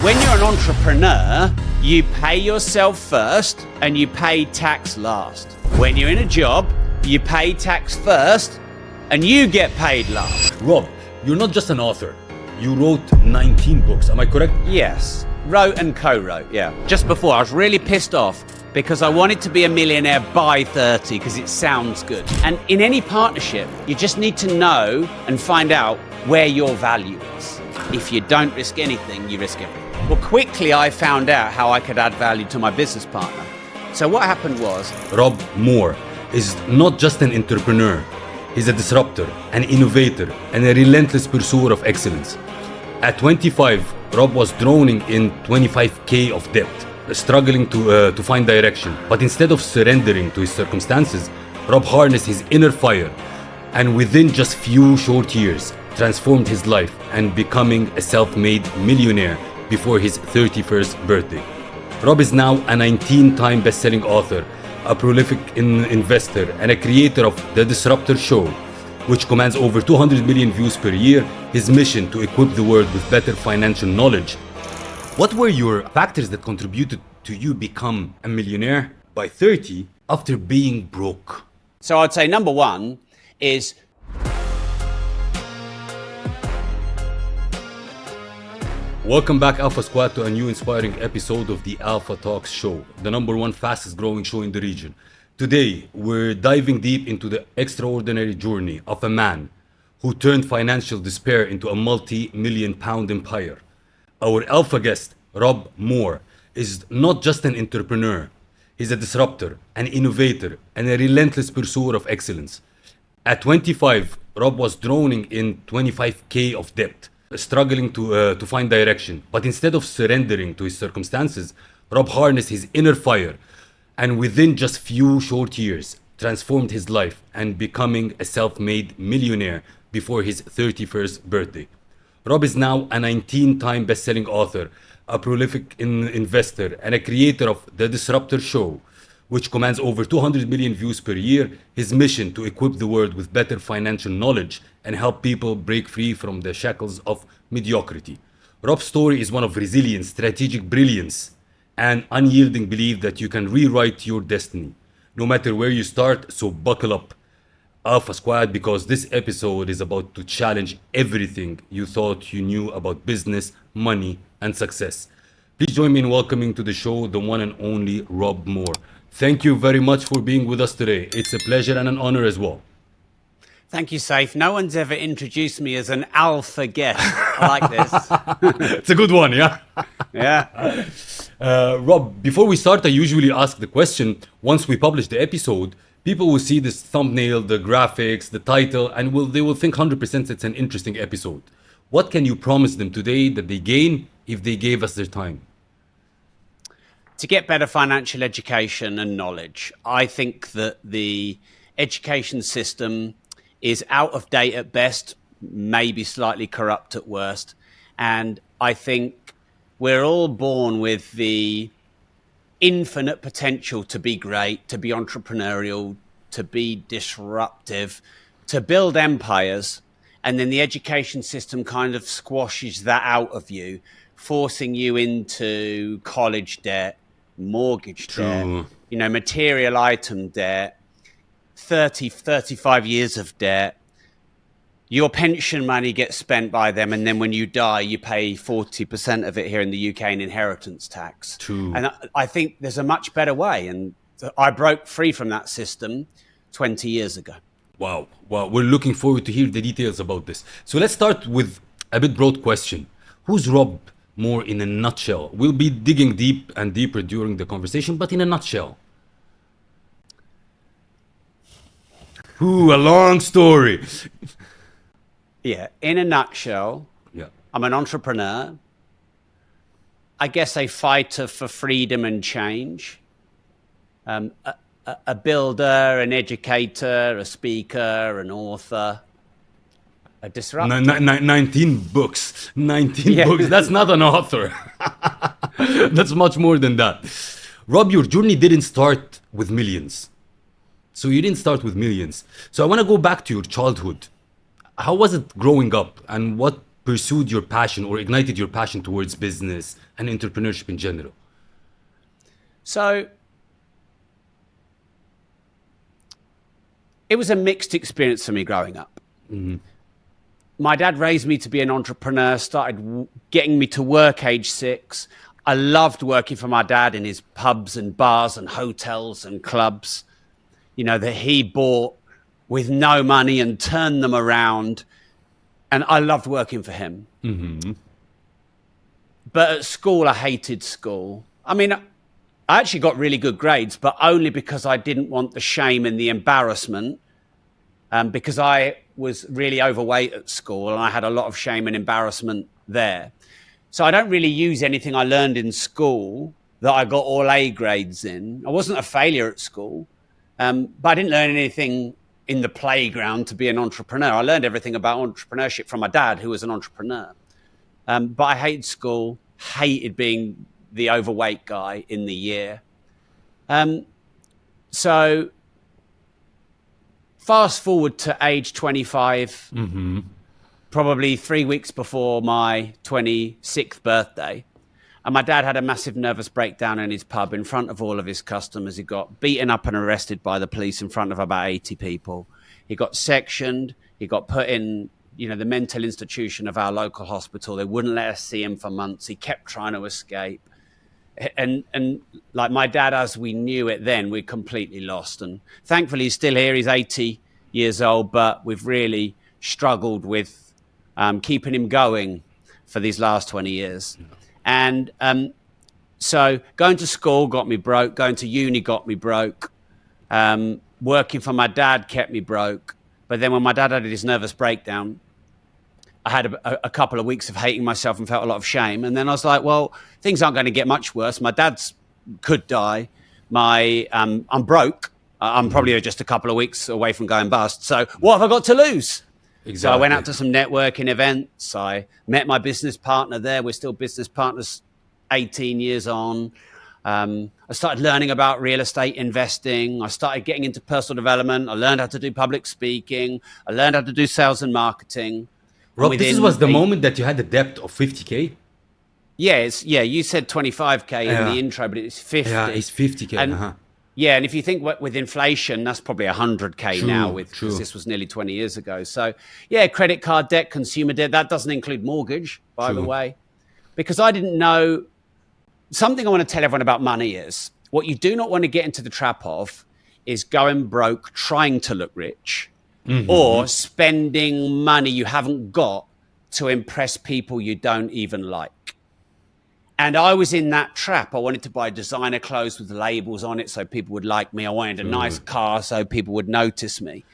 When you're an entrepreneur, you pay yourself first and you pay tax last. When you're in a job, you pay tax first and you get paid last. Rob, you're not just an author. You wrote 19 books, am I correct? Yes, wrote and co-wrote, yeah. Just before, I was really pissed off because I wanted to be a millionaire by 30 because it sounds good. And in any partnership, you just need to know and find out where your value is. If you don't risk anything, you risk everything. Well, quickly I found out how I could add value to my business partner. So what happened was... Rob Moore is not just an entrepreneur. He's a disruptor, an innovator, and a relentless pursuer of excellence. At 25, Rob was drowning in 25K of debt, struggling to find direction. But instead of surrendering to his circumstances, Rob harnessed his inner fire and within just few short years, transformed his life and becoming a self-made millionaire before his 31st birthday. Rob is now a 19-time best-selling author, a prolific investor, and a creator of The Disruptor Show, which commands over 200 million views per year. His mission to equip the world with better financial knowledge. What were your factors that contributed to you become a millionaire by 30 after being broke? So I'd say number one is Welcome back, Alpha Squad, to a new inspiring episode of the Alpha Talks Show, the #1 fastest growing show in the region. Today, we're diving deep into the extraordinary journey of a man who turned financial despair into a multi-million pound empire. Our Alpha guest, Rob Moore, is not just an entrepreneur. He's a disruptor, an innovator, and a relentless pursuer of excellence. At 25, Rob was drowning in 25K of debt, struggling to find direction. But instead of surrendering to his circumstances, Rob harnessed his inner fire and within just few short years, transformed his life and becoming a self-made millionaire before his 31st birthday. Rob is now a 19-time best-selling author, a prolific investor, and a creator of The Disruptor Show, which commands over 200 million views per year. His mission to equip the world with better financial knowledge and help people break free from the shackles of mediocrity. Rob's story is one of resilience, strategic brilliance, and unyielding belief that you can rewrite your destiny, no matter where you start. So buckle up, Alpha Squad, because this episode is about to challenge everything you thought you knew about business, money, and success. Please join me in welcoming to the show the one and only Rob Moore. Thank you very much for being with us today. It's a pleasure and an honor as well. Thank you, Seif. No one's ever introduced me as an alpha guest. I like this. It's a good one, yeah? Yeah. Rob, before we start, I usually ask the question, once we publish the episode, people will see this thumbnail, the graphics, the title, and they will think 100% it's an interesting episode. What can you promise them today that they gain if they gave us their time? To get better financial education and knowledge. I think that the education system is out of date at best, maybe slightly corrupt at worst. And I think we're all born with the infinite potential to be great, to be entrepreneurial, to be disruptive, to build empires. And then the education system kind of squashes that out of you, forcing you into college debt, mortgage debt, material item debt, 35 years of debt. Your pension money gets spent by them, and then when you die, you pay 40% of it here in the UK in inheritance tax. True. And I think there's a much better way, and I broke free from that system 20 years ago. Wow. We're looking forward to hear the details about this. So let's start with a bit broad question. Who's Rob Moore in a nutshell? We'll be digging deep and deeper during the conversation, but in a nutshell. Ooh, a long story. Yeah, in a nutshell, Yeah. I'm an entrepreneur. I guess a fighter for freedom and change. A builder, an educator, a speaker, an author, a disruptor. 19 books. 19 books. That's not an author. That's much more than that. Rob, your journey didn't start with millions. So you didn't start with millions. So I want to go back to your childhood. How was it growing up, and what pursued your passion or ignited your passion towards business and entrepreneurship in general? So it was a mixed experience for me growing up. My dad raised me to be an entrepreneur, started getting me to work age 6. I loved working for my dad in his pubs and bars and hotels and clubs, that he bought with no money and turned them around. And I loved working for him. But at school, I hated school. I mean, I actually got really good grades, but only because I didn't want the shame and the embarrassment, because I was really overweight at school and I had a lot of shame and embarrassment there. So I don't really use anything I learned in school that I got all A grades in. I wasn't a failure at school, but I didn't learn anything in the playground to be an entrepreneur. I learned everything about entrepreneurship from my dad, who was an entrepreneur. But I hated school, hated being the overweight guy in the year. So fast forward to age 25, probably 3 weeks before my 26th birthday. And my dad had a massive nervous breakdown in his pub in front of all of his customers. He got beaten up and arrested by the police in front of about 80 people. He got sectioned. He got put in, the mental institution of our local hospital. They wouldn't let us see him for months. He kept trying to escape. And like my dad, as we knew it then, we completely lost. And thankfully, he's still here. He's 80 years old, but we've really struggled with keeping him going for these last 20 years. And so going to school got me broke. Going to uni got me broke. Working for my dad kept me broke. But then when my dad had his nervous breakdown, I had a couple of weeks of hating myself and felt a lot of shame. And then I was like, well, things aren't going to get much worse. My dad's could die. I'm broke. I'm probably just a couple of weeks away from going bust. So what have I got to lose? Exactly. So I went out to some networking events. I met my business partner there. We're still business partners 18 years on. I started learning about real estate investing. I started getting into personal development. I learned how to do public speaking. I learned how to do sales and marketing. Rob, this was the moment that you had the debt of 50K? Yeah, you said 25K in the intro, but it's 50. Yeah, it's 50K. And, yeah, and if you think with inflation, that's probably 100K now, because this was nearly 20 years ago. So, yeah, credit card debt, consumer debt, that doesn't include mortgage, by the way. Because I didn't know, something I want to tell everyone about money is, what you do not want to get into the trap of is going broke, trying to look rich, or spending money you haven't got to impress people you don't even like. And I was in that trap. I wanted to buy designer clothes with labels on it so people would like me. I wanted a nice car so people would notice me.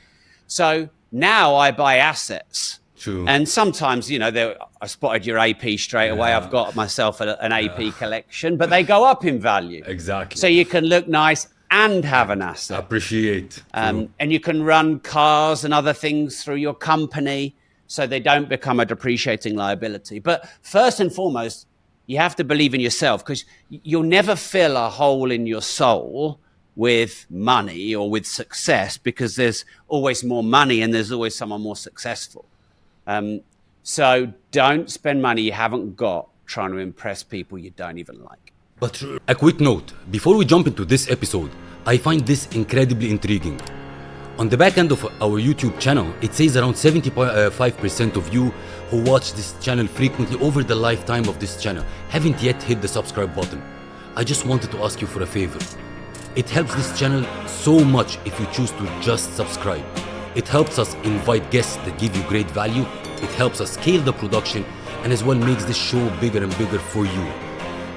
So now I buy assets. True. And sometimes, I spotted your AP straight away. I've got myself an AP collection, but they go up in value. Exactly. So you can look nice and have an asset. Appreciate. And you can run cars and other things through your company so they don't become a depreciating liability. But first and foremost, you have to believe in yourself, because you'll never fill a hole in your soul with money or with success, because there's always more money and there's always someone more successful. So don't spend money you haven't got trying to impress people you don't even like. But a quick note, before we jump into this episode, I find this incredibly intriguing. On the back end of our YouTube channel, it says around 75% of you who watch this channel frequently over the lifetime of this channel haven't yet hit the subscribe button. I just wanted to ask you for a favor. It helps this channel so much if you choose to just subscribe. It helps us invite guests that give you great value. It helps us scale the production, and as well makes this show bigger and bigger for you.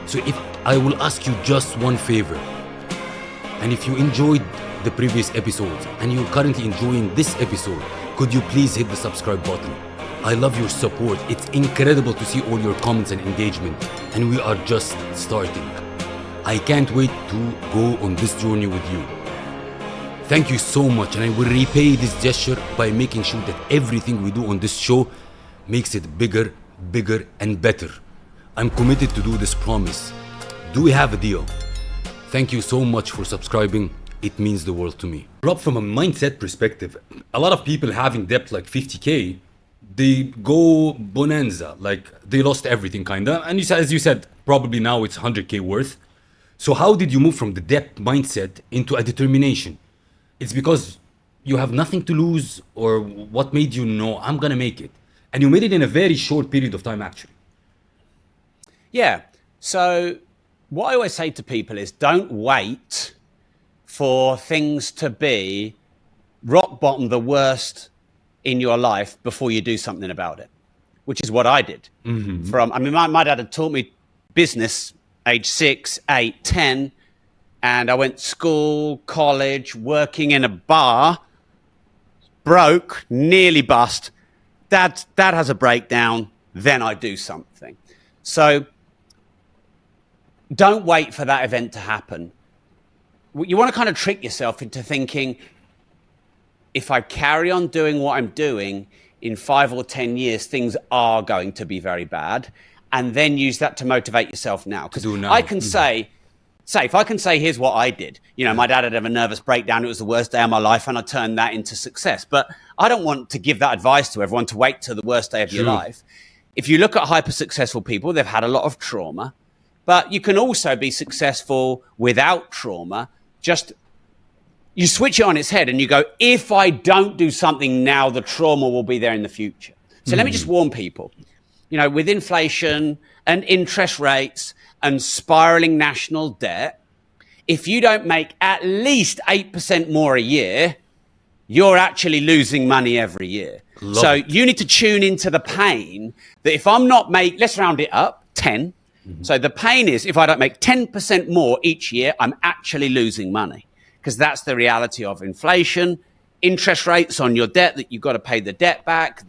So if I will ask you just one favor, and if you enjoyed the previous episodes and you're currently enjoying this episode, could you please hit the subscribe button? I love your support. It's incredible to see all your comments and engagement, and we are just starting. I can't wait to go on this journey with you. Thank you so much, and I will repay this gesture by making sure that everything we do on this show makes it bigger, bigger, and better. I'm committed to do this promise. Do we have a deal? Thank you so much for subscribing. It means the world to me. Rob, from a mindset perspective, a lot of people having debt like 50K, they go bonanza, like they lost everything kinda. And you said, as you said, probably now it's 100K worth. So how did you move from the debt mindset into a determination? It's because you have nothing to lose, or what made you know I'm gonna make it? And you made it in a very short period of time, actually. Yeah. So what I always say to people is don't wait for things to be rock bottom, the worst in your life before you do something about it, which is what I did. My dad had taught me business age 6, 8, 10, and I went to school, college, working in a bar, broke, nearly bust. Dad has a breakdown, then I do something. So don't wait for that event to happen. You want to kind of trick yourself into thinking, if I carry on doing what I'm doing, in 5 or 10 years, things are going to be very bad. And then use that to motivate yourself now. Because I can say, Seif, I can say, here's what I did. You know, my dad had a nervous breakdown. It was the worst day of my life, and I turned that into success. But I don't want to give that advice to everyone to wait till the worst day of your life. If you look at hyper successful people, they've had a lot of trauma. But you can also be successful without trauma. Just you switch it on its head and you go, if I don't do something now, the trauma will be there in the future. So let me just warn people, you know, with inflation and interest rates and spiraling national debt, if you don't make at least 8% more a year, you're actually losing money every year. So you need to tune into the pain that if I'm not let's round it up, 10. So the pain is if I don't make 10% more each year, I'm actually losing money, because that's the reality of inflation, interest rates on your debt that you've got to pay the debt back,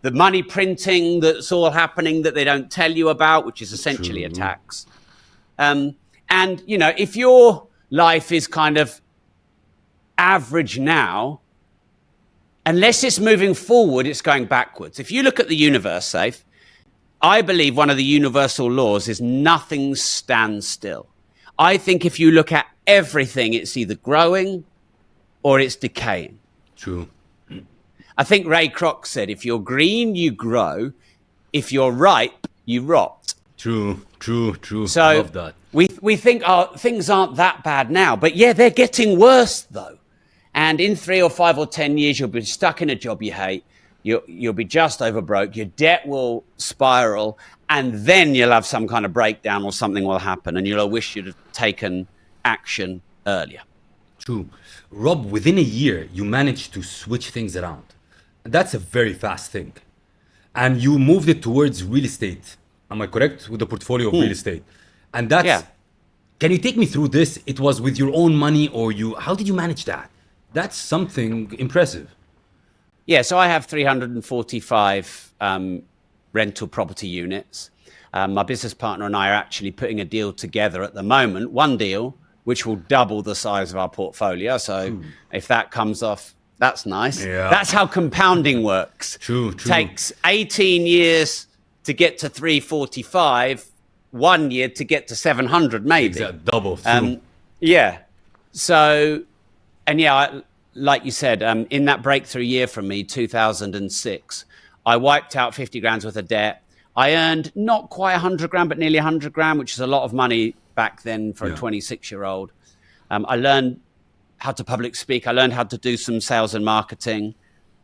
the money printing that's all happening that they don't tell you about, which is essentially a tax. And, you know, if your life is kind of average now, unless it's moving forward, it's going backwards. If you look at the universe, Seif, I believe one of the universal laws is nothing stands still. I think if you look at everything, it's either growing or it's decaying. True. I think Ray Kroc said, if you're green, you grow. If you're ripe, you rot. True. So I love that. We think, oh, things aren't that bad now. But yeah, they're getting worse, though. And in 3 or 5 or 10 years, you'll be stuck in a job you hate. You'll be just over broke. Your debt will spiral. And then you'll have some kind of breakdown or something will happen. And you'll wish you'd have taken action earlier. True. Rob, within a year, you managed to switch things around. That's a very fast thing. And you moved it towards real estate. Am I correct? With the portfolio of real estate. And that's... Yeah. Can you take me through this? It was with your own money, or how did you manage that? That's something impressive. Yeah, so I have 345 rental property units. My business partner and I are actually putting a deal together at the moment, one deal, which will double the size of our portfolio. So if that comes off, that's nice. Yeah. That's how compounding works. True. Takes 18 years to get to 345, 1 year to get to 700 maybe. Exactly. Double. Yeah. So, and yeah, like you said, in that breakthrough year for me, 2006, I wiped out 50 grand's worth of debt. I earned not quite 100 grand, but nearly 100 grand, which is a lot of money back then for a 26-year-old. I learned how to public speak. I learned how to do some sales and marketing.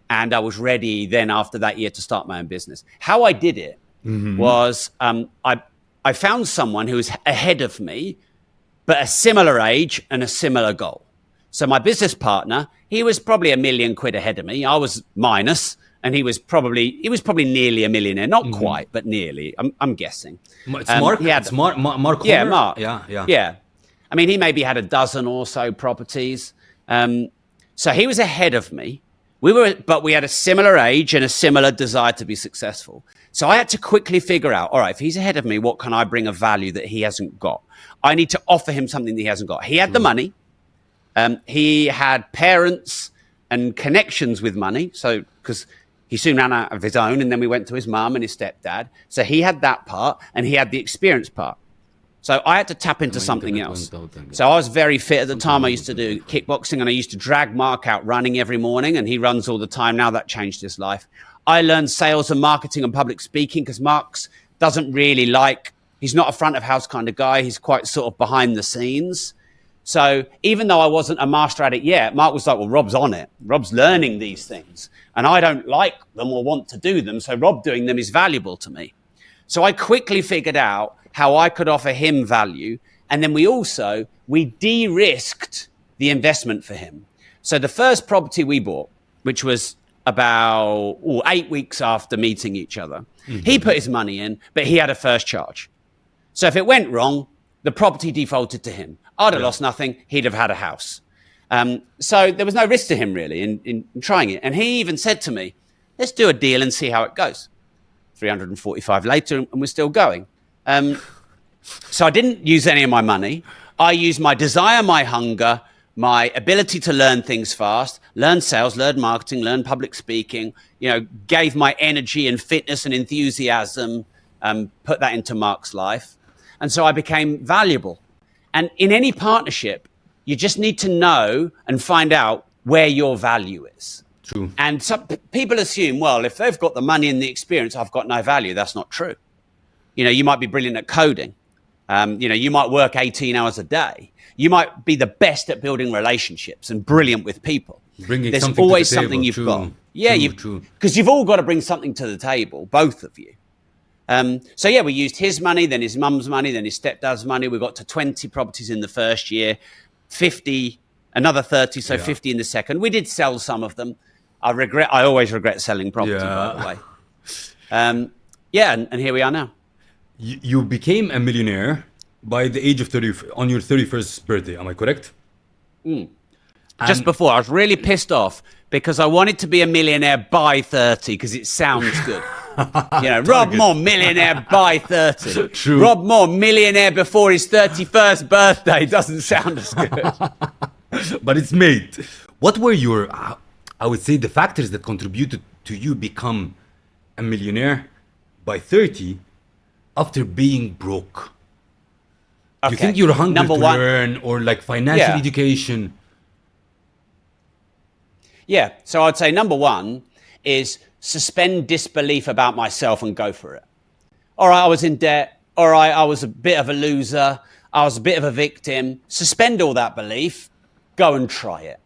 And I was ready then after that year to start my own business. How I did it was I found someone who was ahead of me, but a similar age and a similar goal. So my business partner, he was probably £1 million ahead of me. I was minus, and he was probably nearly a millionaire. Not quite, but nearly. I'm guessing. It's Mark. It's Mark. Yeah, Homer? Mark. Yeah. I mean, he maybe had a dozen or so properties. So he was ahead of me. But we had a similar age and a similar desire to be successful. So I had to quickly figure out, all right, if he's ahead of me, what can I bring of value that he hasn't got? I need to offer him something that he hasn't got. He had the money. He had parents and connections with money. So, because he soon ran out of his own, and then we went to his mum and his stepdad. So he had that part, and he had the experience part. So I had to tap into something else. So I was very fit at the time. I used to do kickboxing, and I used to drag Mark out running every morning, and he runs all the time now. That changed his life. I learned sales and marketing and public speaking because Mark's doesn't really he's not a front of house kind of guy. He's quite sort of behind the scenes. So even though I wasn't a master at it yet, Mark was like, well, Rob's on it. Rob's learning these things and I don't like them or want to do them. So Rob doing them is valuable to me. So I quickly figured out how I could offer him value. And then we de-risked the investment for him. So the first property we bought, which was about 8 weeks after meeting each other, he put his money in, but he had a first charge. So if it went wrong, the property defaulted to him. I'd have lost nothing. He'd have had a house. So there was no risk to him really in trying it. And he even said to me, let's do a deal and see how it goes. 345 later and we're still going. So I didn't use any of my money. I used my desire, my hunger, my ability to learn things fast, learn sales, learn marketing, learn public speaking, gave my energy and fitness and enthusiasm, put that into Mark's life. And so I became valuable. And in any partnership, you just need to know and find out where your value is. True. And some people assume, well, if they've got the money and the experience, I've got no value. That's not true. You might be brilliant at coding. You might work 18 hours a day. You might be the best at building relationships and brilliant with people. There's always something you've got. Yeah, because you've all got to bring something to the table, both of you. So we used his money, then his mum's money, then his stepdad's money. We got to 20 properties in the first year, 50, another 30, so 50 in the second. We did sell some of them. I always regret selling property, by the way. And here we are now. You became a millionaire by the age of 30, on your 31st birthday. Am I correct? Just before, I was really pissed off because I wanted to be a millionaire by 30 because it sounds good. Rob Moore, millionaire by 30. True. Rob Moore, millionaire before his 31st birthday doesn't sound as good. But it's made. What were your, I would say, the factors that contributed to you become a millionaire by 30 after being broke? Okay. You think your hunger to learn or like financial education? Yeah. So I'd say number one is suspend disbelief about myself and go for it. All right, I was in debt. All right, I was a bit of a loser. I was a bit of a victim. Suspend all that belief. Go and try it.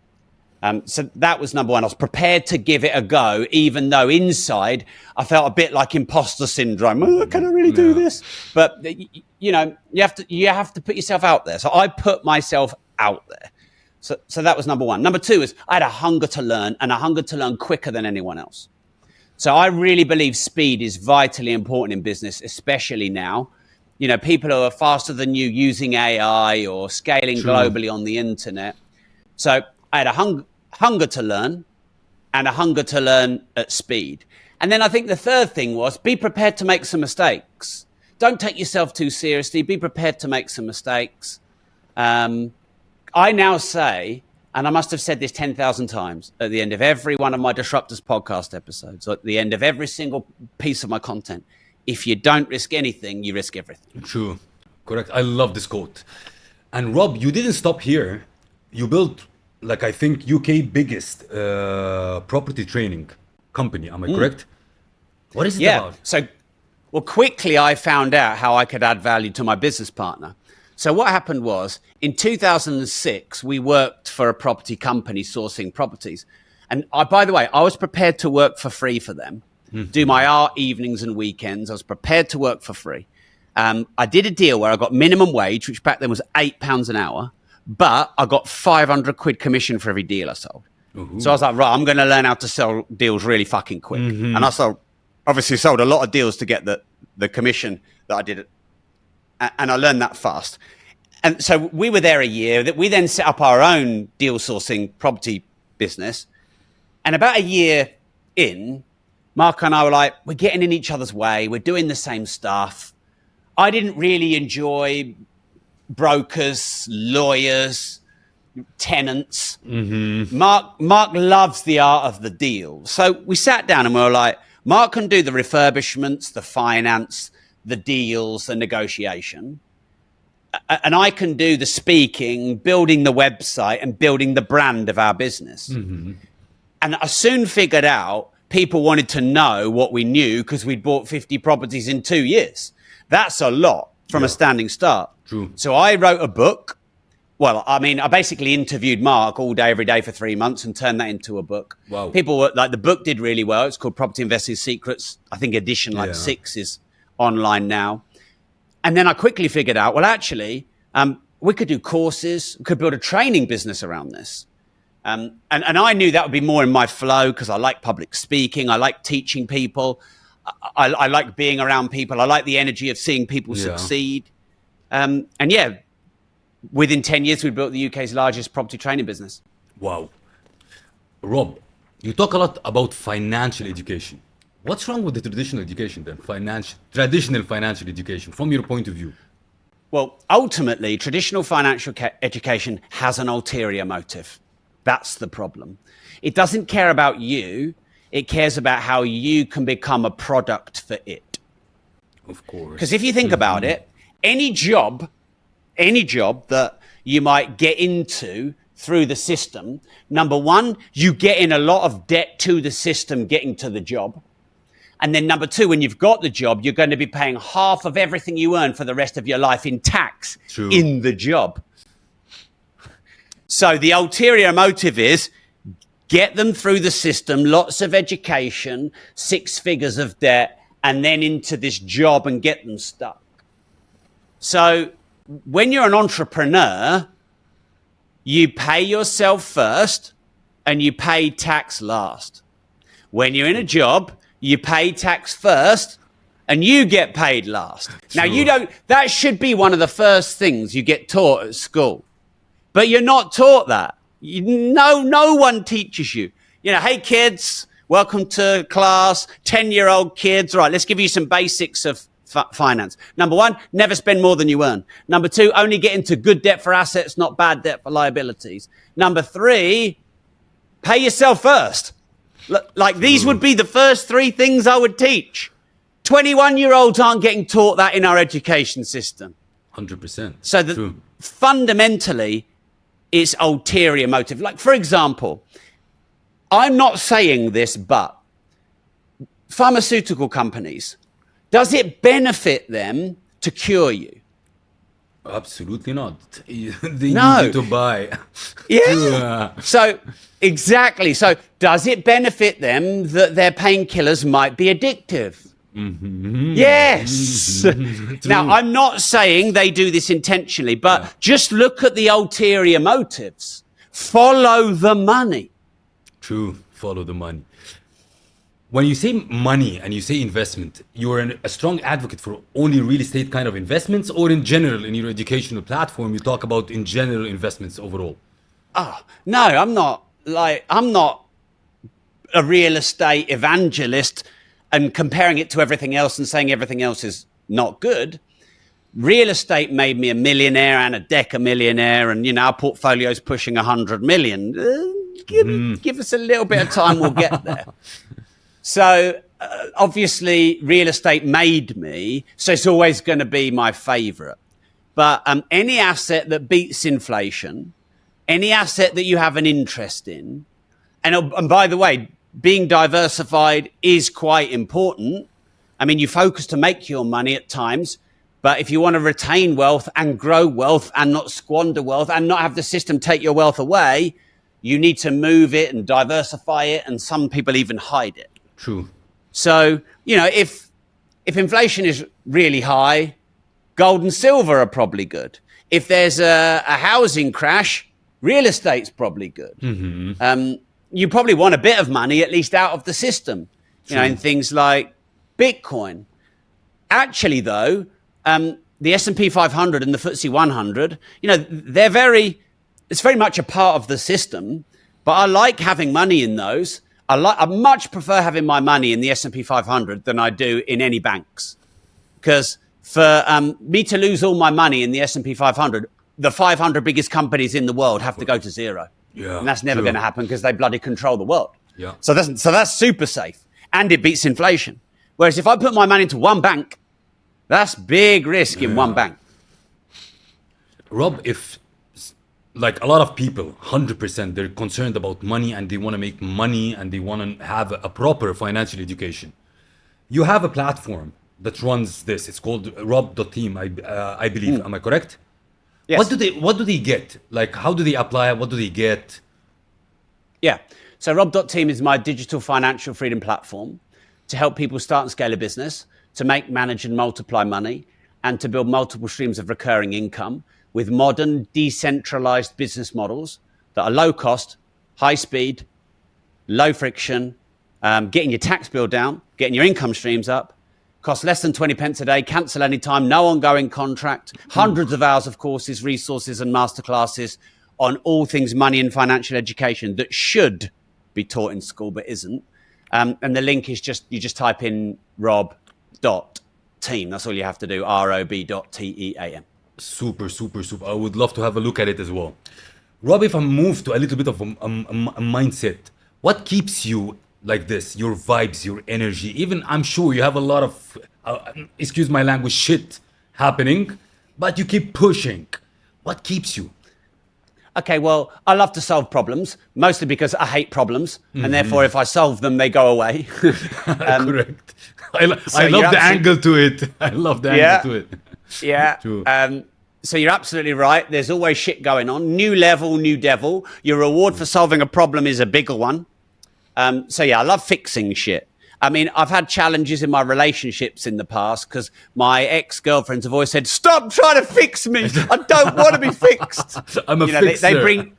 So that was number one. I was prepared to give it a go, even though inside I felt a bit like imposter syndrome. Oh, can I really do this? But you have to put yourself out there. So I put myself out there. So that was number one. Number two is I had a hunger to learn and a hunger to learn quicker than anyone else. So I really believe speed is vitally important in business, especially now. People who are faster than you using AI or scaling globally on the internet. So I had a hunger to learn and a hunger to learn at speed. And then I think the third thing was be prepared to make some mistakes. Don't take yourself too seriously. Be prepared to make some mistakes. I now say, and I must have said this 10,000 times at the end of every one of my Disruptors podcast episodes, at the end of every single piece of my content, if you don't risk anything, you risk everything. True. Correct. I love this quote. And Rob, you didn't stop here. You built, I think, UK biggest property training company. Am I correct? What is it about? So, quickly I found out how I could add value to my business partner. So what happened was in 2006, we worked for a property company sourcing properties. And by the way, I was prepared to work for free for them, do my art evenings and weekends. I was prepared to work for free. I did a deal where I got minimum wage, which back then was £8 an hour, but I got 500 quid commission for every deal I sold. Ooh. So I was like, right, I'm going to learn how to sell deals really fucking quick. And I obviously sold a lot of deals to get the commission that I did. And I learned that fast. And so we were there a year. We then set up our own deal sourcing property business. And about a year in, Mark and I were like, we're getting in each other's way. We're doing the same stuff. I didn't really enjoy brokers, lawyers, tenants. Mark loves the art of the deal. So we sat down and we were like, Mark can do the refurbishments, the finance, the deals, the negotiation. And I can do the speaking, building the website and building the brand of our business. And I soon figured out people wanted to know what we knew because we'd bought 50 properties in 2 years. That's a lot from a standing start. True. So I wrote a book. Well, I mean, I basically interviewed Mark all day, every day for 3 months and turned that into a book. Wow. People were like, the book did really well. It's called Property Investing Secrets. I think edition 6 is online now. And then I quickly figured out, well, actually, we could do courses, we could build a training business around this. And I knew that would be more in my flow because I like public speaking. I like teaching people. I like being around people. I like the energy of seeing people succeed. And within 10 years, we built the UK's largest property training business. Wow. Rob, you talk a lot about financial education. What's wrong with the traditional education then? Traditional financial education, from your point of view? Well, ultimately, traditional financial education has an ulterior motive. That's the problem. It doesn't care about you. It cares about how you can become a product for it. Of course. Because if you think about it, any job that you might get into through the system, number one, you get in a lot of debt to the system getting to the job. And then number two, when you've got the job, you're going to be paying half of everything you earn for the rest of your life in tax in the job. So the ulterior motive is get them through the system, lots of education, 6 figures of debt, and then into this job and get them stuck. So when you're an entrepreneur, you pay yourself first and you pay tax last. When you're in a job, you pay tax first and you get paid last. Now, that should be one of the first things you get taught at school. But you're not taught that. No one teaches you. Hey kids, welcome to class, 10-year-old kids. Right, let's give you some basics of finance. Number one, never spend more than you earn. Number two, only get into good debt for assets, not bad debt for liabilities. Number three, pay yourself first. These would be the first 3 things I would teach. 21-year-olds aren't getting taught that in our education system. 100%. So fundamentally, it's ulterior motive. Like, for example, I'm not saying this, but pharmaceutical companies, does it benefit them to cure you? Absolutely not. They need you to buy. So, exactly. So, does it benefit them that their painkillers might be addictive? Yes. Now, I'm not saying they do this intentionally, but just look at the ulterior motives. Follow the money. True. Follow the money. When you say money and you say investment, you're a strong advocate for only real estate kind of investments, or in general, in your educational platform, you talk about in general investments overall? No, I'm not a real estate evangelist and comparing it to everything else and saying everything else is not good. Real estate made me a millionaire and a decamillionaire, and our portfolio's pushing 100 million. Give us a little bit of time, we'll get there. So obviously real estate made me, so it's always going to be my favorite. But any asset that beats inflation, any asset that you have an interest in, and by the way, being diversified is quite important. I mean, you focus to make your money at times, but if you want to retain wealth and grow wealth and not squander wealth and not have the system take your wealth away, you need to move it and diversify it, and some people even hide it. True. So, if inflation is really high, gold and silver are probably good. If there's a housing crash, real estate's probably good. You probably want a bit of money, at least out of the system, in things like Bitcoin. Actually, though, the S&P 500 and the FTSE 100, it's very much a part of the system, but I like having money in those. I much prefer having my money in the S&P 500 than I do in any banks. Because for me to lose all my money in the S&P 500, the 500 biggest companies in the world have to go to zero. Yeah, and that's never going to happen because they bloody control the world. Yeah. So that's super safe, and it beats inflation. Whereas if I put my money into one bank, that's big risk in one bank. Rob, if like a lot of people, 100%, they're concerned about money and they want to make money and they want to have a proper financial education. You have a platform that runs this. It's called rob.team, I believe. Am I correct? Yes. What do they get? Like, how do they apply? What do they get? Yeah. So rob.team is my digital financial freedom platform to help people start and scale a business, to make, manage and multiply money, and to build multiple streams of recurring income with modern, decentralized business models that are low cost, high speed, low friction, getting your tax bill down, getting your income streams up, cost less than 20 pence a day, cancel anytime, no ongoing contract, hundreds of hours of courses, resources and masterclasses on all things money and financial education that should be taught in school but isn't. And the link is you just type in rob.team. That's all you have to do, rob.team. Super, super, super. I would love to have a look at it as well. Rob, if I move to a little bit of a mindset, what keeps you like this? Your vibes, your energy. Even I'm sure you have a lot of, excuse my language, shit happening, but you keep pushing. What keeps you? Okay, well, I love to solve problems, mostly because I hate problems, and therefore, if I solve them, they go away. Correct. I love the angle to it. I love the angle to it. Yeah. True. So you're absolutely right. There's always shit going on. New level, new devil. Your reward for solving a problem is a bigger one. So yeah, I love fixing shit. I mean, I've had challenges in my relationships in the past because my ex-girlfriends have always said, "Stop trying to fix me. I don't want to be fixed." I'm a fixer. They bring,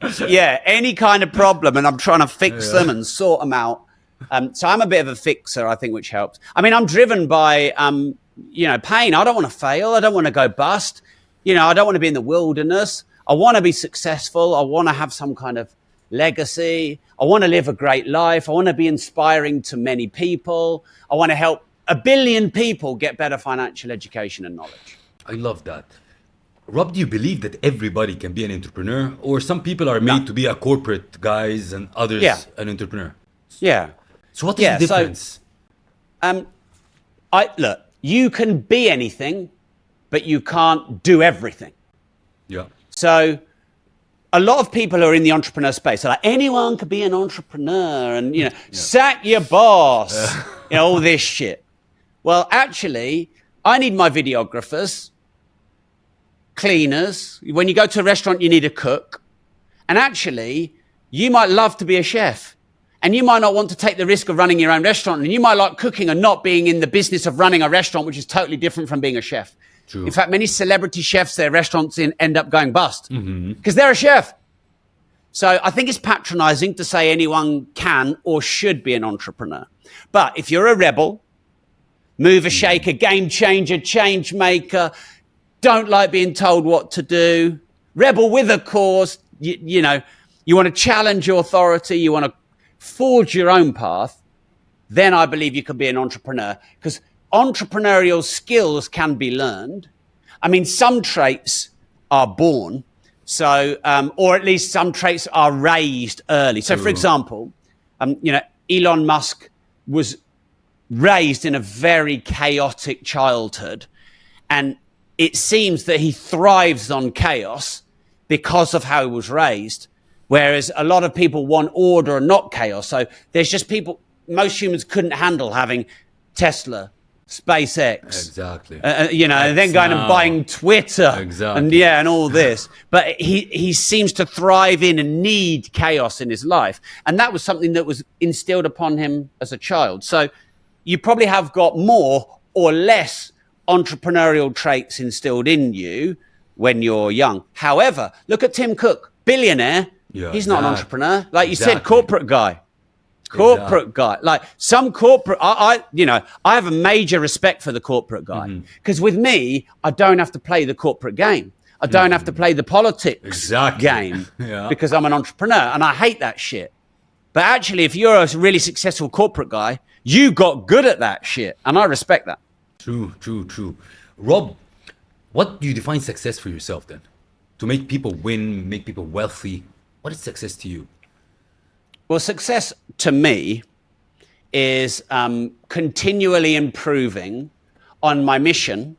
any kind of problem, and I'm trying to fix them and sort them out. So I'm a bit of a fixer, I think, which helps. I mean, I'm driven by, pain. I don't want to fail. I don't want to go bust. I don't want to be in the wilderness. I want to be successful. I want to have some kind of legacy. I want to live a great life. I want to be inspiring to many people. I want to help 1 billion people get better financial education and knowledge. I love that. Rob, do you believe that everybody can be an entrepreneur, or some people are made to be a corporate guys and others an entrepreneur? Yeah. So what is the difference? Look, you can be anything, but you can't do everything. Yeah. So a lot of people who are in the entrepreneur space are like, anyone could be an entrepreneur and, sack your boss, all this shit. Well, actually, I need my videographers, cleaners. When you go to a restaurant, you need a cook. And actually, you might love to be a chef. And you might not want to take the risk of running your own restaurant. And you might like cooking and not being in the business of running a restaurant, which is totally different from being a chef. True. In fact, many celebrity chefs, their restaurants end up going bust because they're a chef. So I think it's patronizing to say anyone can or should be an entrepreneur. But if you're a rebel, mover, shaker, game changer, change maker, don't like being told what to do, rebel with a cause, you want to challenge your authority, you want to forge your own path, then I believe you can be an entrepreneur, because entrepreneurial skills can be learned. I mean, some traits are born, so or at least some traits are raised early. So, for example, Elon Musk was raised in a very chaotic childhood, and it seems that he thrives on chaos because of how he was raised, whereas a lot of people want order and not chaos. So there's just people, most humans couldn't handle having Tesla, SpaceX, exactly. And then going and buying Twitter, exactly. and all this. But he seems to thrive in and need chaos in his life, and that was something that was instilled upon him as a child. So you probably have got more or less entrepreneurial traits instilled in you when you're young. However, look at Tim Cook, billionaire. He's not an entrepreneur, like you said, corporate guy. Corporate guy, like some corporate, I have a major respect for the corporate guy, because with me, I don't have to play the corporate game. I don't have to play the politics game because I'm an entrepreneur, and I hate that shit. But actually, if you're a really successful corporate guy, you got good at that shit, and I respect that. True. Rob, what do you define success for yourself then? To make people win, make people wealthy, what is success to you? Well, success to me is continually improving on my mission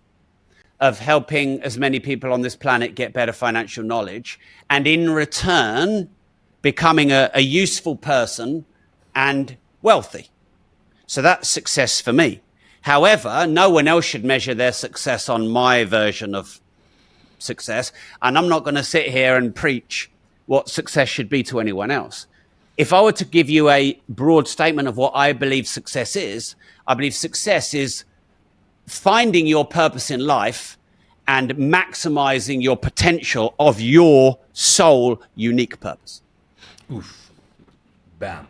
of helping as many people on this planet get better financial knowledge, and in return, becoming a useful person and wealthy. So that's success for me. However, no one else should measure their success on my version of success. And I'm not going to sit here and preach what success should be to anyone else. If I were to give you a broad statement of what I believe success is, I believe success is finding your purpose in life and maximizing your potential of your sole unique purpose. Oof. Bam.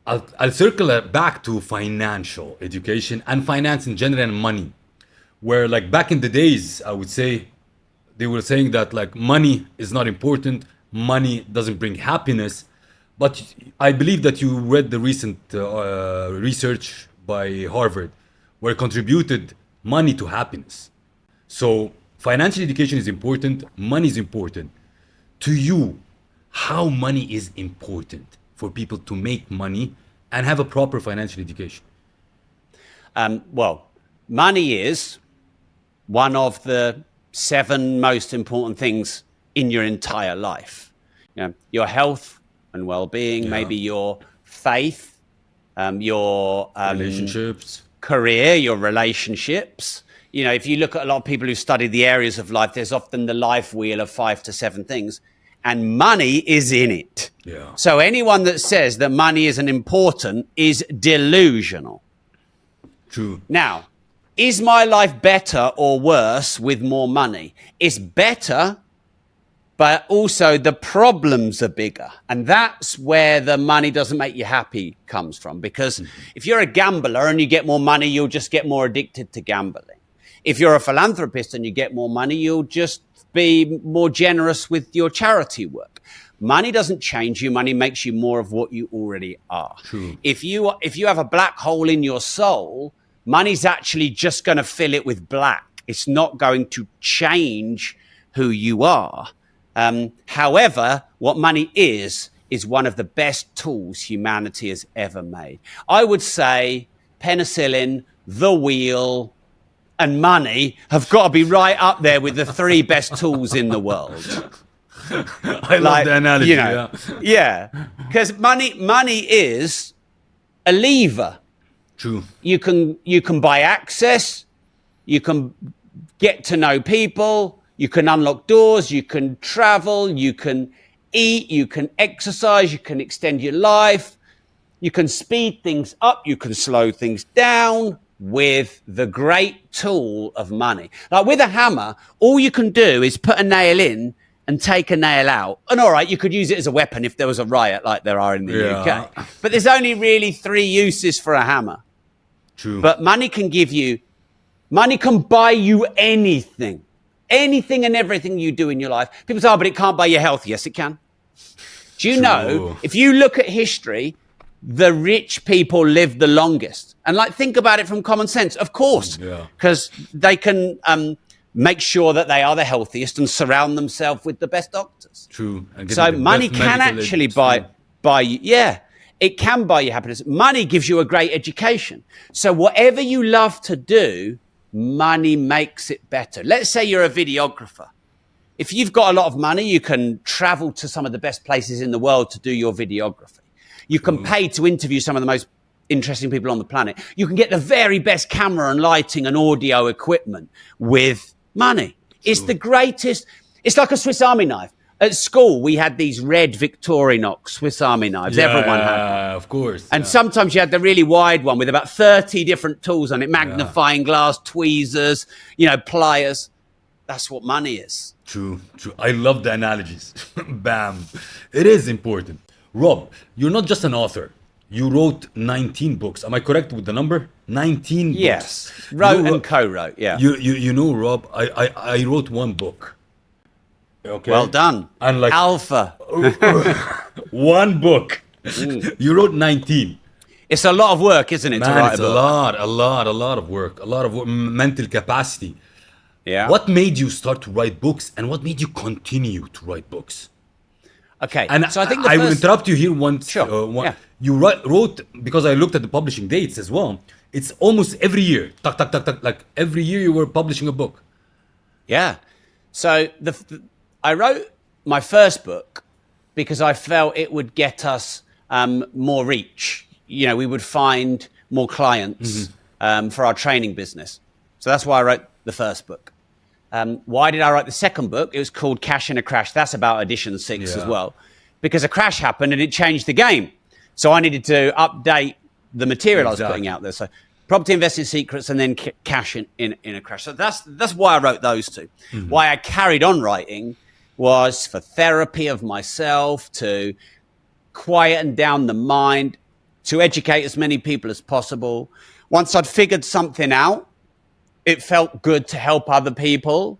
I'll circle it back to financial education and finance in general and money. Where like back in the days, I would say they were saying that like money is not important, money doesn't bring happiness. But I believe that you read the recent research by Harvard where it contributed money to happiness. So financial education is important, money is important. To you, how money is important for people to make money and have a proper financial education? Well, money is one of the 7 most important things in your entire life. You know, your health and well-being, maybe your faith, your relationships, career, your relationships. You know, if you look at a lot of people who study the areas of life, there's often the life wheel of 5 to 7 things, and money is in it. Yeah. So anyone that says that money isn't important is delusional. True. Now, is my life better or worse with more money? It's better, but also the problems are bigger. And that's where the money doesn't make you happy comes from. Because if you're a gambler and you get more money, you'll just get more addicted to gambling. If you're a philanthropist and you get more money, you'll just be more generous with your charity work. Money doesn't change you. Money makes you more of what you already are. True. If you have a black hole in your soul, money's actually just going to fill it with black. It's not going to change who you are. However, what money is one of the best tools humanity has ever made. I would say penicillin, the wheel, and money have got to be right up there with the 3 best tools in the world. I love the analogy. You know, yeah, because money is a lever. True. You can buy access, you can get to know people, you can unlock doors, you can travel, you can eat, you can exercise, you can extend your life, you can speed things up, you can slow things down with the great tool of money. Like with a hammer, all you can do is put a nail in and take a nail out. And all right, you could use it as a weapon if there was a riot like there are in the UK. But there's only really 3 uses for a hammer. True. But money can buy you anything. Anything and everything you do in your life. People say, oh, but it can't buy your health. Yes, it can. Do you know, if you look at history, the rich people live the longest. And like, think about it from common sense. Of course, because they can make sure that they are the healthiest and surround themselves with the best doctors. True. So money can actually buy you. Yeah, it can buy you happiness. Money gives you a great education. So whatever you love to do, money makes it better. Let's say you're a videographer. If you've got a lot of money, you can travel to some of the best places in the world to do your videography. You can pay to interview some of the most interesting people on the planet. You can get the very best camera and lighting and audio equipment with money. It's the greatest. It's like a Swiss Army knife. At school, we had these red Victorinox Swiss Army knives. Everyone had one. Of course. And sometimes you had the really wide one with about 30 different tools on it, magnifying glass, tweezers, pliers. That's what money is. True. I love the analogies. Bam. It is important. Rob, you're not just an author. You wrote 19 books. Am I correct with the number? 19 books. Yes. Wrote and co-wrote, yeah. You know, Rob, I wrote 1 book. Okay. Well done. Unlike Alpha. 1 book. You wrote 19. It's a lot of work, isn't it, to write a book? a lot of work. A lot of mental capacity. Yeah. What made you start to write books and what made you continue to write books? Okay. And so I will interrupt you here once. Sure. You wrote, because I looked at the publishing dates as well. It's almost every year. Like every year you were publishing a book. Yeah. So I wrote my first book because I felt it would get us more reach. You know, we would find more clients for our training business. So that's why I wrote the first book. Why did I write the second book? It was called Cash in a Crash. That's about edition 6 as well, because a crash happened and it changed the game. So I needed to update the material I was putting out there. So Property Investing Secrets and then Cash in a Crash. So that's why I wrote those two. Why I carried on writing was for therapy of myself, to quieten down the mind, to educate as many people as possible. Once I'd figured something out, it felt good to help other people.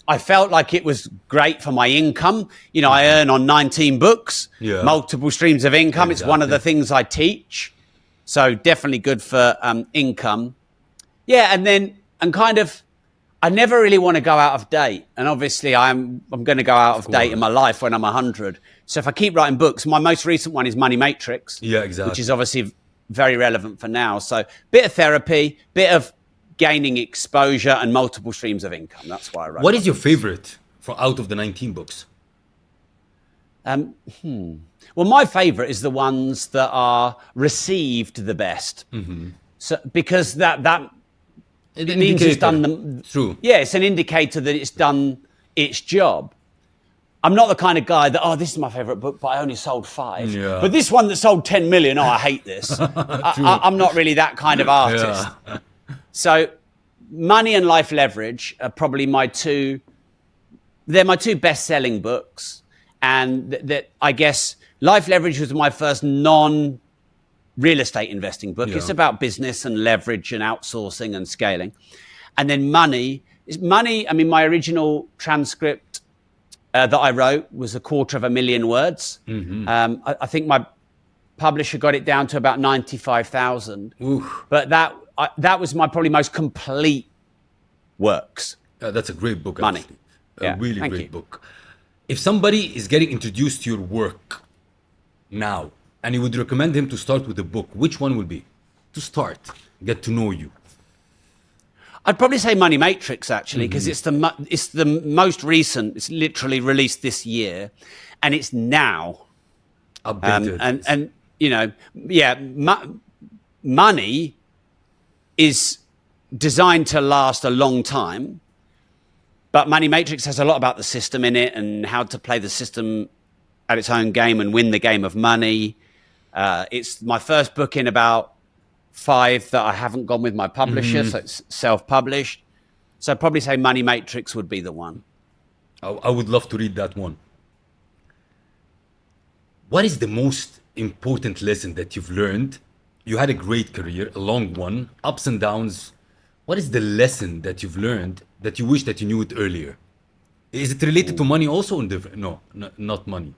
I felt like it was great for my income. You know, I earn on 19 books, multiple streams of income. It's one of the things I teach. So definitely good for income. Yeah, I never really want to go out of date. And obviously I'm going to go out of date in my life when I'm 100. So if I keep writing books, my most recent one is Money Matrix. Yeah, exactly. Which is obviously very relevant for now. So bit of therapy, bit of gaining exposure and multiple streams of income. That's why I wrote. What is your favorite from out of the 19 books? Well, my favorite is the ones that are received the best. So because that it means it's done them. True. Yeah, it's an indicator that it's done its job. I'm not the kind of guy that, this is my favorite book, but I only sold 5. Yeah. But this one that sold 10 million, I hate this. I'm not really that kind of artist. Yeah. So Money and Life Leverage are probably my two best-selling books. And that I guess Life Leverage was my first non-real estate investing book. It's about business and leverage and outsourcing and scaling. And then Money, I mean, my original transcript that I wrote was 250,000 words. I think my publisher got it down to about 95,000. But that was my probably most complete works. That's a great book. Money. Actually. A really Thank great you. book. If somebody is getting introduced to your work now, and you would recommend him to start with a book, which one would be to start, get to know you? I'd probably say Money Matrix, actually, because it's the most recent. It's literally released this year, and it's now. Updated. And you know, Money is designed to last a long time, but Money Matrix has a lot about the system in it and how to play the system at its own game and win the game of money. It's my first book in about 5 that I haven't gone with my publisher, so it's self-published. So I'd probably say Money Matrix would be the one. I would love to read that one. What is the most important lesson that you've learned? You had a great career, a long one, ups and downs. What is the lesson that you've learned that you wish that you knew it earlier? Is it related to money also? No, not money.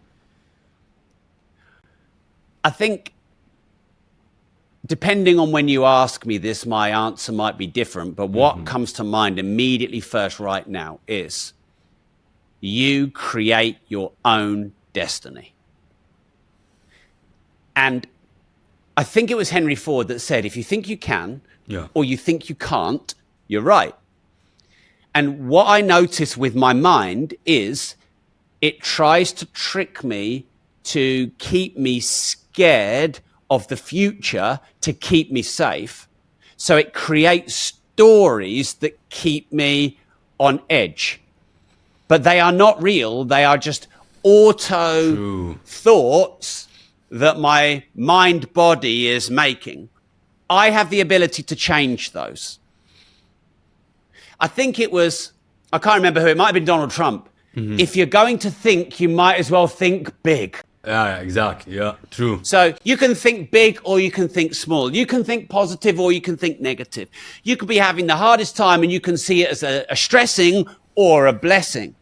I think depending on when you ask me this, my answer might be different. But what comes to mind immediately first right now is you create your own destiny. And I think it was Henry Ford that said, if you think you can or you think you can't, you're right. And what I notice with my mind is it tries to trick me to keep me scared of the future, to keep me safe. So it creates stories that keep me on edge. But they are not real. They are just auto thoughts that my mind body is making. I have the ability to change those. I think it was, I can't remember who, it might have been Donald Trump. If you're going to think, you might as well think big. Yeah, exactly. Yeah, true. So you can think big or you can think small. You can think positive or you can think negative. You could be having the hardest time and you can see it as a stressing or a blessing.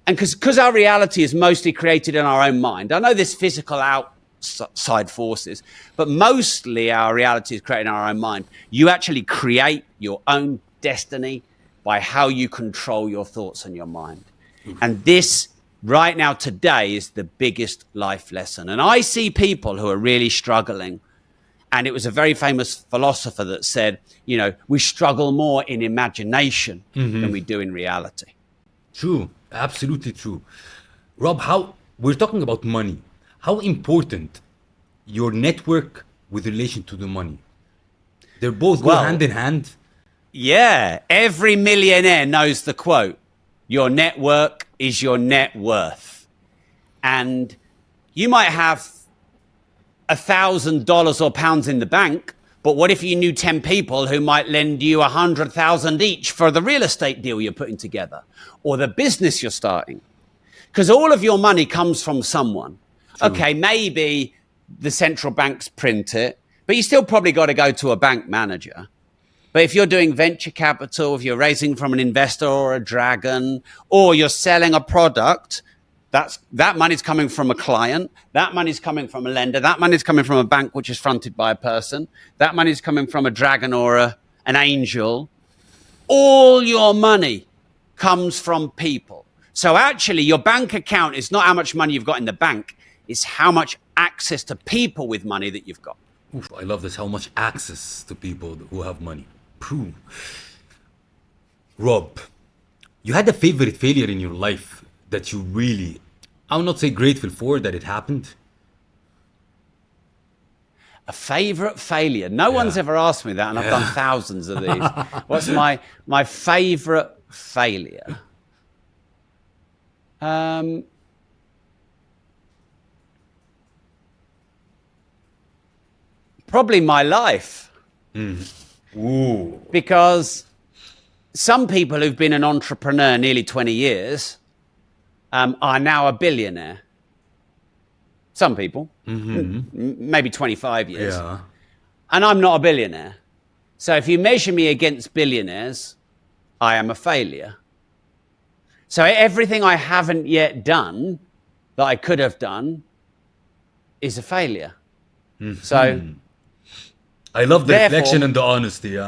And because our reality is mostly created in our own mind. I know there's physical outside forces, but mostly our reality is created in our own mind. You actually create your own destiny by how you control your thoughts and your mind. And this right now today is the biggest life lesson. And I see people who are really struggling And it was a very famous philosopher that said, you know, we struggle more in imagination than we do in reality. True, absolutely true. Rob, how we're talking about money. How important your network with relation to the money? They're both go hand in hand. Yeah, every millionaire knows the quote, your network is your net worth. And you might have $1,000 or pounds in the bank, but what if you knew 10 people who might lend you 100,000 each for the real estate deal you're putting together or the business you're starting? Because all of your money comes from someone. True. Okay, maybe the central banks print it, but you still probably got to go to a bank manager. But if you're doing venture capital, if you're raising from an investor or a dragon, or you're selling a product, that money's coming from a client, that money's coming from a lender, that money's coming from a bank which is fronted by a person, that money's coming from a dragon or an angel. All your money comes from people. So actually, your bank account is not how much money you've got in the bank, it's how much access to people with money that you've got. Oof, I love this, how much access to people who have money. Phew. Rob, you had a favorite failure in your life that you really, I will not say grateful for that it happened. A favorite failure? No one's ever asked me that, and I've done thousands of these. What's my favorite failure? Probably my life. Ooh. Because some people who've been an entrepreneur nearly 20 years are now a billionaire. Some people, maybe 25 years. Yeah. And I'm not a billionaire. So if you measure me against billionaires, I am a failure. So everything I haven't yet done that I could have done is a failure. So I love the reflection and the honesty,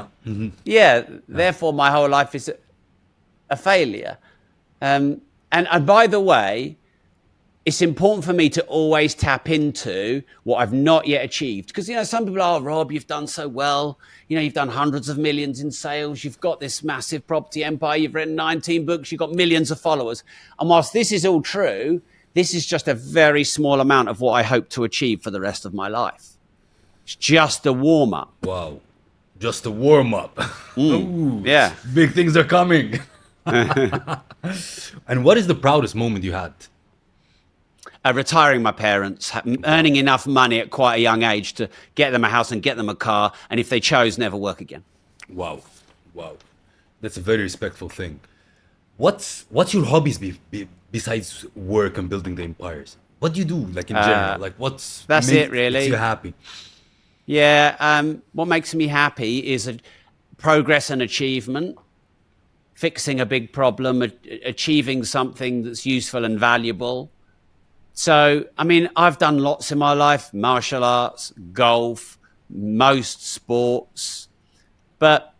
yeah. Therefore my whole life is a failure. And by the way, it's important for me to always tap into what I've not yet achieved. Because, you know, some people are, Rob, you've done so well. You know, you've done hundreds of millions in sales. You've got this massive property empire. You've written 19 books. You've got millions of followers. And whilst this is all true, this is just a very small amount of what I hope to achieve for the rest of my life. It's just a warm-up. Wow. Just a warm-up. Ooh, yeah. Big things are coming. And what is the proudest moment you had? Retiring my parents, earning enough money at quite a young age to get them a house and get them a car, and if they chose, never work again. Wow. That's a very respectful thing. What's your hobbies besides work and building the empires? What do you do, like in general? Like that's it, really. Makes you happy? Yeah, what makes me happy is progress and achievement, fixing a big problem, achieving something that's useful and valuable. So, I mean, I've done lots in my life, martial arts, golf, most sports. But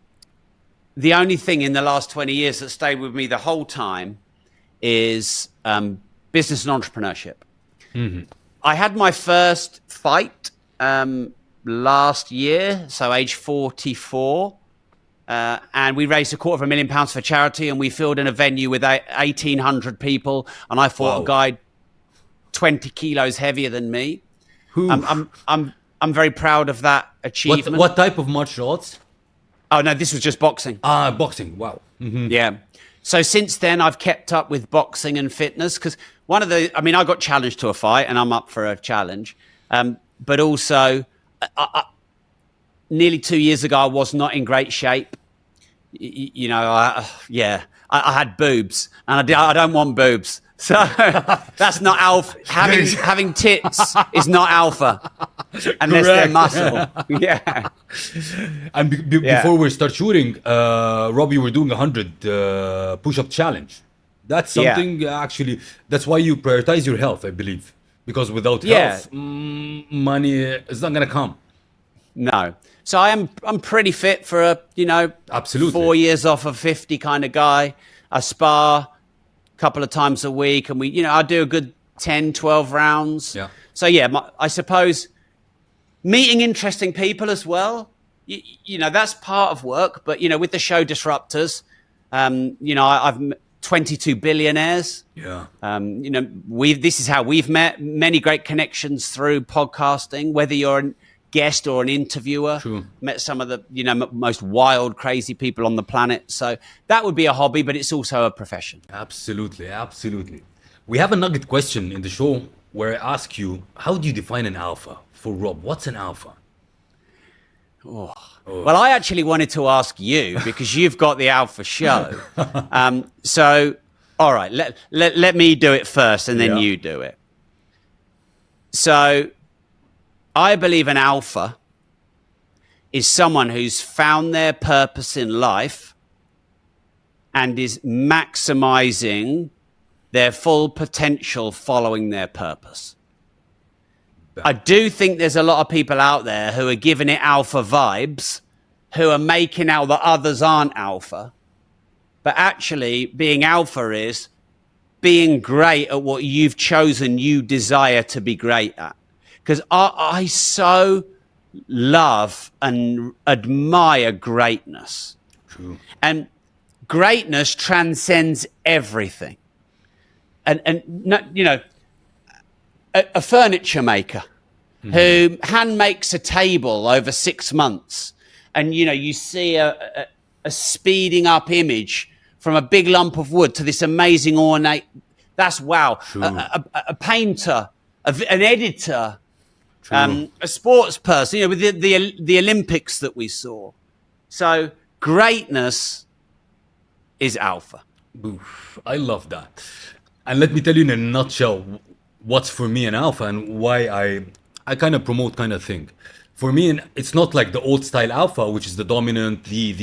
the only thing in the last 20 years that stayed with me the whole time is business and entrepreneurship. I had my first fight last year, so age 44. And we raised £250,000 for charity, and we filled in a venue with 1,800 people. And I fought a guy 20 kilos heavier than me. I'm very proud of that achievement. What type of martial arts? Oh no, this was just boxing. Boxing. Wow. Yeah. So since then, I've kept up with boxing and fitness because I got challenged to a fight, and I'm up for a challenge. But also, nearly 2 years ago, I was not in great shape. I had boobs, and I don't want boobs. So that's not alpha. Having tits is not alpha unless they're muscle. Yeah. And before we start shooting, Rob, you were doing 100 push-up challenge. That's something actually. That's why you prioritize your health, I believe, because without health, money is not gonna come. No. So I'm pretty fit for a absolutely 4 years off of 50 kind of guy. I spar couple of times a week, and I do a good 10, 12 rounds. Yeah. So I suppose meeting interesting people as well. That's part of work. But, with the show Disruptors, I've 22 billionaires. Yeah. This is how we've met. Many great connections through podcasting, whether you're a guest or an interviewer. True. Met some of the, most wild, crazy people on the planet. So that would be a hobby, but it's also a profession. Absolutely. Absolutely. We have a nugget question in the show where I ask you, how do you define an alpha? For Rob, what's an alpha? Oh. Well, I actually wanted to ask you because you've got the Alpha show. So, all right, let me do it first and then you do it. So, I believe an alpha is someone who's found their purpose in life and is maximizing their full potential following their purpose. I do think there's a lot of people out there who are giving it alpha vibes, who are making out that others aren't alpha. But actually, being alpha is being great at what you've chosen you desire to be great at. Because I so love and admire greatness. True. And greatness transcends everything. And a furniture maker who hand makes a table over 6 months, and you see a speeding up image from a big lump of wood to this amazing ornate. That's wow. A painter, an editor, a sports person. With the Olympics that we saw. So greatness is alpha. Oof, I love that. And let me tell you in a nutshell what's for me an alpha and why I kind of promote kind of thing. For me, it's not like the old style alpha, which is the dominant, the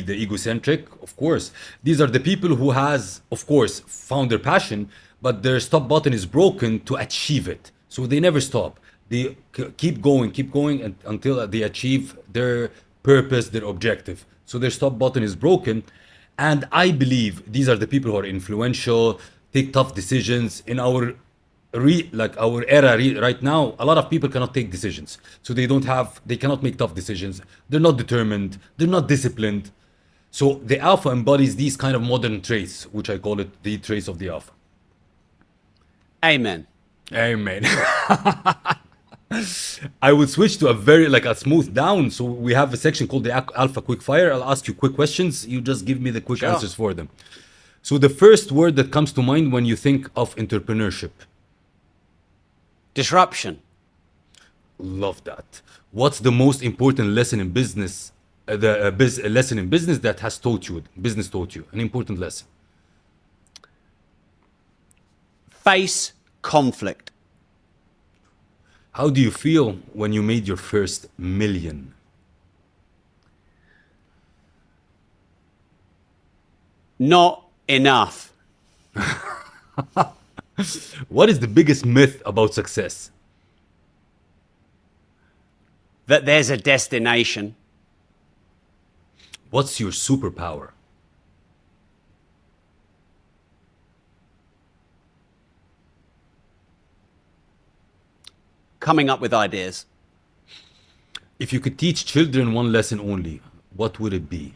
egocentric. Of course, these are the people who has, of course, found their passion, but their stop button is broken to achieve it. So they never stop. They keep going until they achieve their purpose, their objective. So their stop button is broken. And I believe these are the people who are influential, take tough decisions in our our era right now. A lot of people cannot take decisions, so they cannot make tough decisions. They're not determined, they're not disciplined. So the alpha embodies these kind of modern traits, which I call it the traits of the alpha. Amen. I would switch to a smooth down. So we have a section called the alpha quickfire. I'll ask you quick questions, you just give me the quick answers for them. So the first word that comes to mind when you think of entrepreneurship? Disruption. Love that. What's the most important lesson in business? Lesson in business that business taught you, an important lesson. Face conflict. How do you feel when you made your first million? Not enough. What is the biggest myth about success? That there's a destination. What's your superpower? Coming up with ideas. If you could teach children one lesson only, what would it be?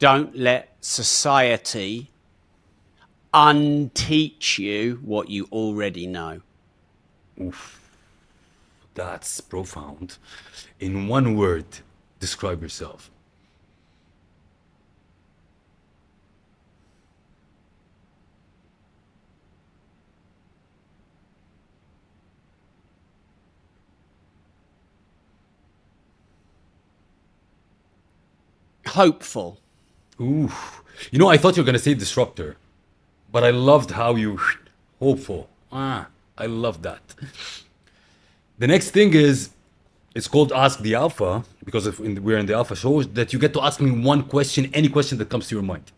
Don't let society unteach you what you already know. Oof, that's profound. In one word, describe yourself. Hopeful. Ooh, I thought you were gonna say disruptor, but I loved how you hopeful. I love that. The next thing is, it's called Ask the Alpha because we're in the Alpha show. That you get to ask me one question, any question that comes to your mind.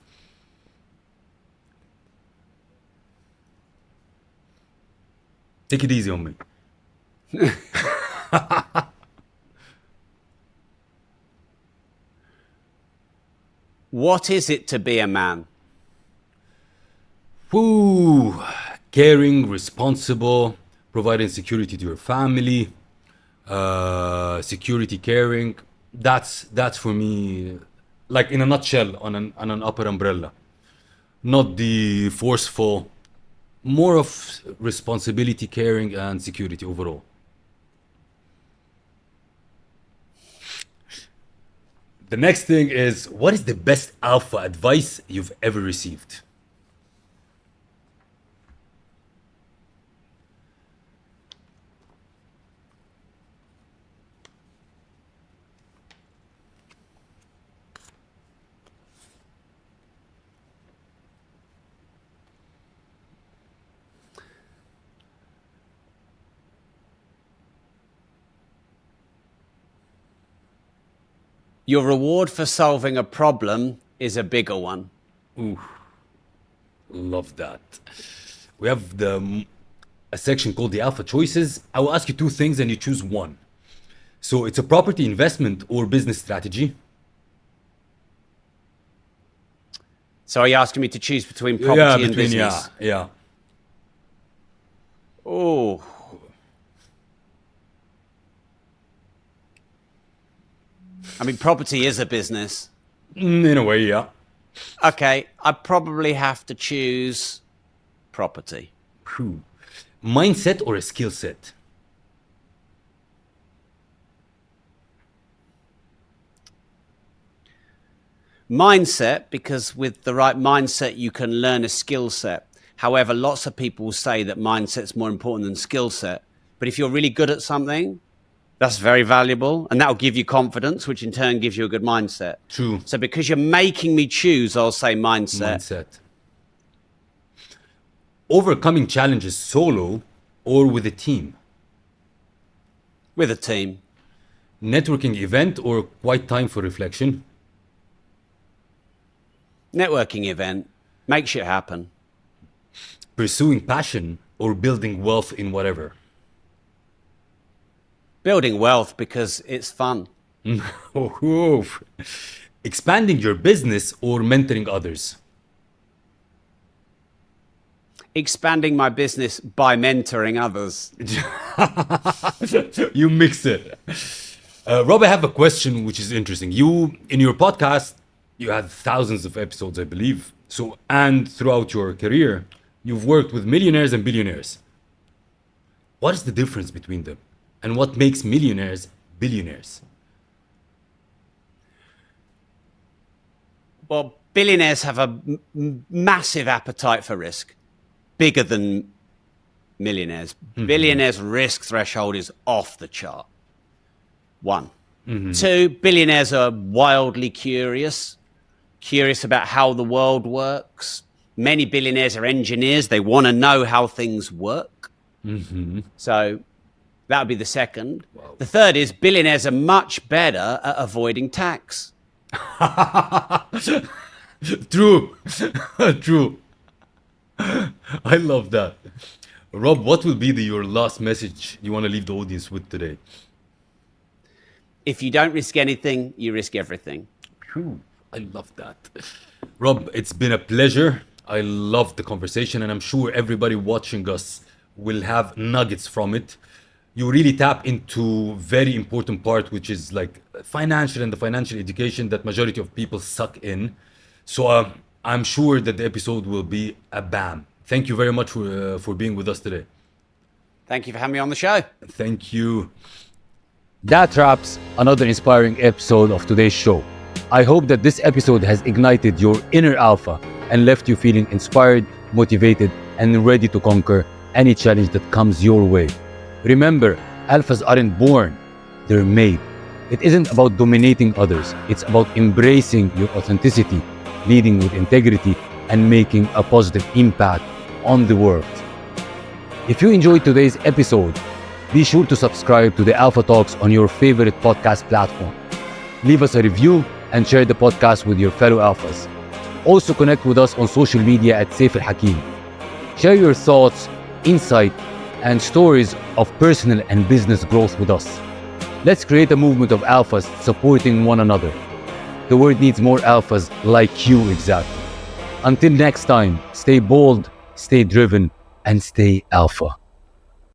Take it easy on me. What is it to be a man? Ooh, caring, responsible, providing security to your family, security, caring. That's for me, like in a nutshell, on an upper umbrella. Not the forceful, more of responsibility, caring, and security overall. The next thing is, what is the best alpha advice you've ever received? Your reward for solving a problem is a bigger one. Ooh, love that. We have a section called the alpha choices. I will ask you two things and you choose one. So it's a property investment or business strategy. So are you asking me to choose between property and business? Yeah. Oh. I mean, property is a business. In a way, yeah. Okay, I probably have to choose property. Whew. Mindset or a skill set? Mindset, because with the right mindset, you can learn a skill set. However, lots of people say that mindset's more important than skill set. But if you're really good at something, that's very valuable, and that'll give you confidence, which in turn gives you a good mindset. True. So because you're making me choose, I'll say mindset. Overcoming challenges solo or with a team? With a team. Networking event or quiet time for reflection? Networking event. Make shit happen. Pursuing passion or building wealth in whatever? Building wealth because it's fun. Expanding your business or mentoring others? Expanding my business by mentoring others. You mix it. Rob, I have a question which is interesting. You, in your podcast, you had thousands of episodes, I believe. So, and throughout your career, you've worked with millionaires and billionaires. What is the difference between them? And what makes millionaires billionaires? Well, billionaires have a massive appetite for risk, bigger than millionaires. Mm-hmm. Billionaires' risk threshold is off the chart. One. Mm-hmm. Two, billionaires are wildly curious about how the world works. Many billionaires are engineers. They want to know how things work. Mm-hmm. So that would be the second. Wow. The third is billionaires are much better at avoiding tax. True. True. I love that. Rob, what will be your last message you want to leave the audience with today? If you don't risk anything, you risk everything. Whew, I love that. Rob, it's been a pleasure. I love the conversation, and I'm sure everybody watching us will have nuggets from it. You really tap into very important part, which is like financial and the financial education that majority of people suck in. So I'm sure that the episode will be a bam. Thank you very much for being with us today. Thank you for having me on the show. Thank you. That wraps another inspiring episode of today's show. I hope that this episode has ignited your inner alpha and left you feeling inspired, motivated, and ready to conquer any challenge that comes your way. Remember, alphas aren't born, they're made. It isn't about dominating others, it's about embracing your authenticity, leading with integrity, and making a positive impact on the world. If you enjoyed today's episode, be sure to subscribe to the Alpha Talks on your favorite podcast platform. Leave us a review and share the podcast with your fellow alphas. Also connect with us on social media at Seif El Hakim. Share your thoughts, insight, and stories of personal and business growth with us. Let's create a movement of alphas supporting one another. The world needs more alphas like you exactly. Until next time, stay bold, stay driven, and stay alpha.